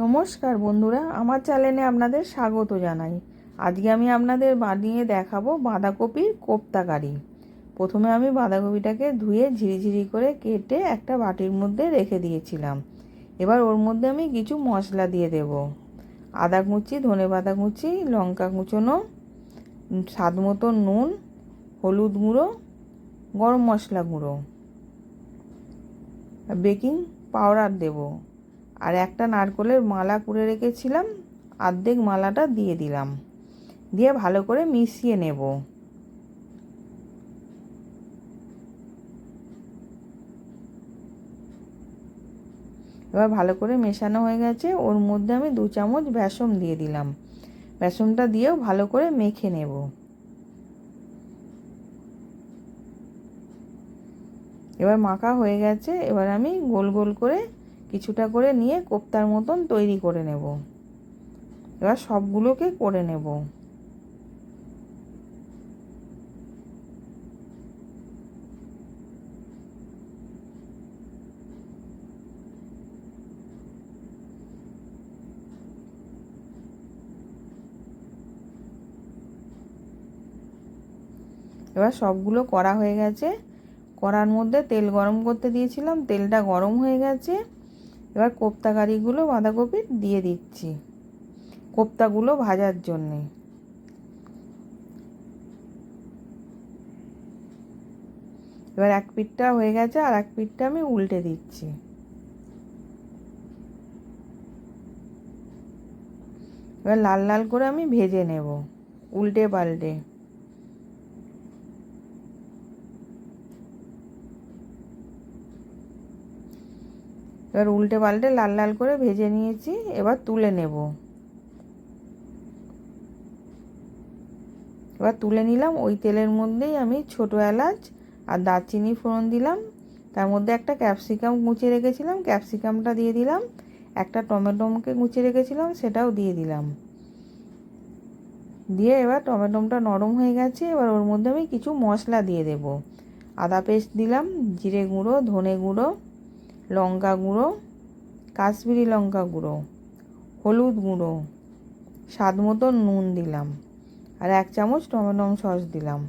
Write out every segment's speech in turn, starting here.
নমস্কার বন্ধুরা, আমার চ্যানেলে আপনাদের স্বাগত জানাই। আজকে আমি আপনাদের বানিয়ে দেখাবো বাঁধাকপির কোপ্তা কারি। প্রথমে আমি বাঁধাকপিটাকে ধুয়ে ঝিরিঝিরি করে কেটে একটা বাটির মধ্যে রেখে দিয়েছিলাম। এবার ওর মধ্যে আমি কিছু মশলা দিয়ে দেব। আদা কুচি, ধনেপাতা কুচি, লঙ্কা কুচোনো, স্বাদ মতো নুন, হলুদ গুঁড়ো, গরম মশলা গুঁড়ো, বেকিং পাউডার দেব। আর একটা নারকেলের মালা করে রেখেছিলাম, অর্ধেক মালাটা দিয়ে দিলাম। দিয়ে ভালো করে মিশিয়ে নেব। এবার ভালো করে মেশানো হয়ে গেছে। ওর মধ্যে আমি 2 চামচ বেসন দিয়ে দিলাম। বেসনটা দিয়েও ভালো করে মেখে নেব। এবার মাখা হয়ে গেছে। এবার আমি গোল গোল করে কিছুটা করে নিয়ে কোপ্তার মতন তৈরি করে নেব। এবার সবগুলোকে করে নেব। এবার সবগুলো করা হয়ে গেছে। কড়ার মধ্যে তেল গরম করতে দিয়েছিলাম, তেলটা গরম হয়ে গেছে। এবার কোপ্তা কারিগুলো বাঁধাকপির দিয়ে দিচ্ছি কোপ্তাগুলো ভাজার জন্যে। এবার এক পিঠটা হয়ে গেছে, আর এক পিঠটা আমি উল্টে দিচ্ছি। এবার লাল লাল করে আমি ভেজে নেব উল্টে পাল্টে। এবার উল্টে পাল্টে লাল লাল করে ভেজে নিয়েছি। এবার তুলে নেব। এবার তুলে নিলাম। ওই তেলের মধ্যেই আমি ছোটো এলাচ আর দারচিনি ফোড়ন দিলাম। তার মধ্যে একটা ক্যাপসিকাম কুচিয়ে রেখেছিলাম, ক্যাপসিকামটা দিয়ে দিলাম। একটা টমেটোকে কুচিয়ে রেখেছিলাম, সেটাও দিয়ে দিলাম। দিয়ে এবার টমেটোটা নরম হয়ে গেছে। এবার ওর মধ্যে আমি কিছু মশলা দিয়ে দেব। আদা পেস্ট দিলাম, জিরে গুঁড়ো, ধনে গুঁড়ো, লঙ্কা গুঁড়ো, কাশ্মীরি লঙ্কা গুঁড়ো, হলুদ গুঁড়ো, স্বাদ মতো নুন দিলাম, আর 1 চামচ টমেটো সস দিলাম।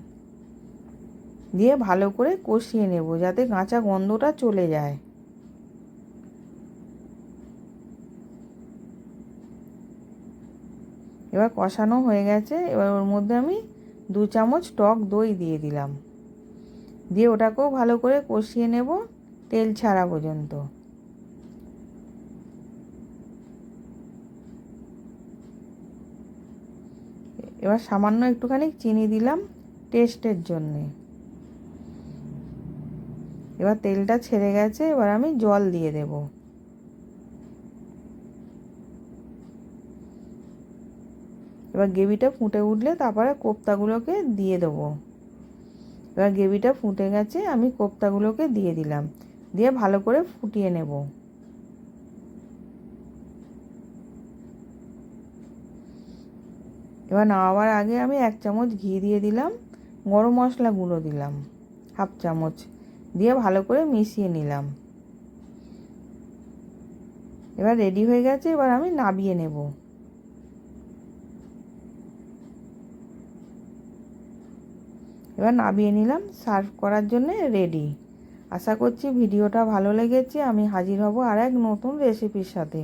দিয়ে ভালো করে কষিয়ে নেব যাতে কাঁচা গন্ধটা চলে যায়। এবার কষানো হয়ে গেছে। এবার ওর মধ্যে আমি 2 চামচ টক দই দিয়ে দিলাম। দিয়ে ওটাকেও ভালো করে কষিয়ে নেব তেল ছাড়া পর্যন্ত। এবার সামান্য একটুখানি চিনি দিলাম টেস্টের জন্যে। এবার তেলটা ছেড়ে গেছে। এবার আমি জল দিয়ে দেব। এবার গ্রেভিটা ফুটে উঠলে তারপরে কোপ্তাগুলোকে দিয়ে দেবো। এবার গ্রেভিটা ফুটে গেছে, আমি কোপ্তাগুলোকে দিয়ে দিলাম। দিয়ে ভালো করে ফুটিয়ে নেব। এবার নামাবার আগে আমি 1 চামচ ঘি দিয়ে দিলাম, গরম মশলা গুঁড়ো দিলাম 1/2 চামচ, দিয়ে ভালো করে মিশিয়ে নিলাম। এবার রেডি হয়ে গেছে। এবার আমি নামিয়ে নেব। এবার নামিয়ে নিলাম, সার্ভ করার জন্য রেডি। আশা করছি ভিডিওটা ভালো লেগেছে। আমি হাজির হব আর এক নতুন রেসিপির সাথে।